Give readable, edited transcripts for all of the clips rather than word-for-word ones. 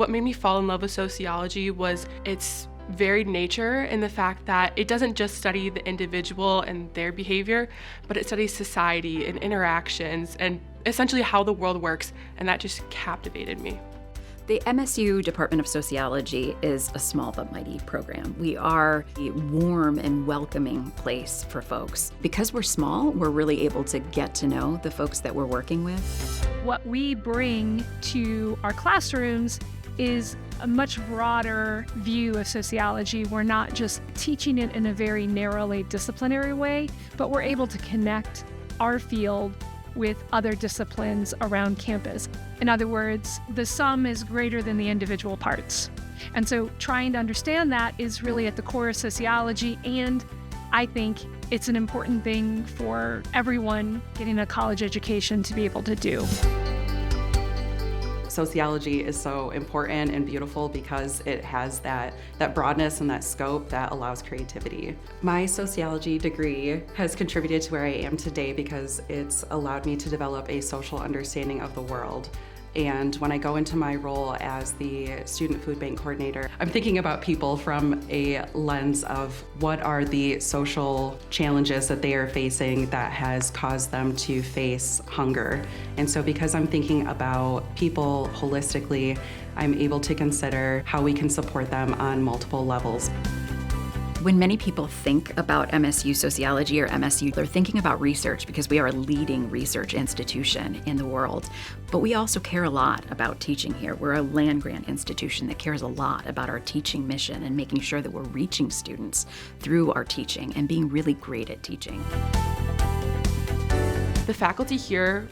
What made me fall in love with sociology was its varied nature in the fact that it doesn't just study the individual and their behavior, but it studies society and interactions and essentially how the world works, and that just captivated me. The MSU Department of Sociology is a small but mighty program. We are a warm and welcoming place for folks. Because we're small, we're really able to get to know the folks that we're working with. What we bring to our classrooms is a much broader view of sociology. We're not just teaching it in a very narrowly disciplinary way, but we're able to connect our field with other disciplines around campus. In other words, the sum is greater than the individual parts. And so trying to understand that is really at the core of sociology, and I think it's an important thing for everyone getting a college education to be able to do. Sociology is so important and beautiful because it has that broadness and that scope that allows creativity. My sociology degree has contributed to where I am today because it's allowed me to develop a social understanding of the world. And when I go into my role as the student food bank coordinator, I'm thinking about people from a lens of what are the social challenges that they are facing that has caused them to face hunger. And so because I'm thinking about people holistically, I'm able to consider how we can support them on multiple levels. When many people think about MSU Sociology or MSU, they're thinking about research because we are a leading research institution in the world. But we also care a lot about teaching here. We're a land-grant institution that cares a lot about our teaching mission and making sure that we're reaching students through our teaching and being really great at teaching. The faculty here,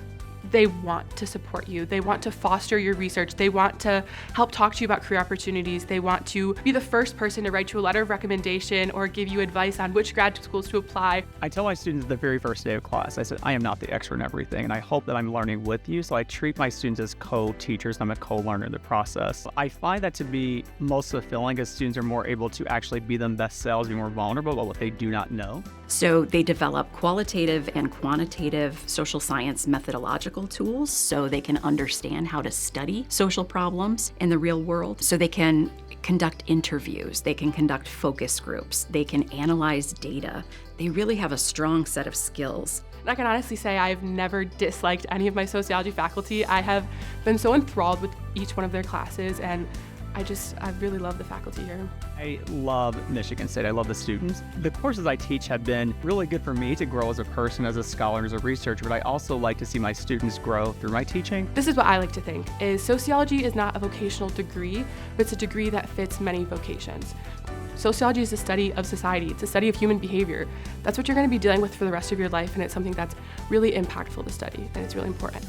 they want to support you. They want to foster your research. They want to help talk to you about career opportunities. They want to be the first person to write you a letter of recommendation or give you advice on which grad schools to apply. I tell my students the very first day of class, I said, I am not the expert in everything, and I hope that I'm learning with you. So I treat my students as co-teachers. I'm a co-learner in the process. I find that to be most fulfilling as students are more able to actually be them best selves, be more vulnerable about what they do not know. So they develop qualitative and quantitative social science methodological tools so they can understand how to study social problems in the real world. So they can conduct interviews, they can conduct focus groups, they can analyze data. They really have a strong set of skills. I can honestly say I've never disliked any of my sociology faculty. I have been so enthralled with each one of their classes, and I really love the faculty here. I love Michigan State. I love the students. The courses I teach have been really good for me to grow as a person, as a scholar, as a researcher, but I also like to see my students grow through my teaching. This is what I like to think, is sociology is not a vocational degree, but it's a degree that fits many vocations. Sociology is a study of society. It's a study of human behavior. That's what you're going to be dealing with for the rest of your life, and it's something that's really impactful to study, and it's really important.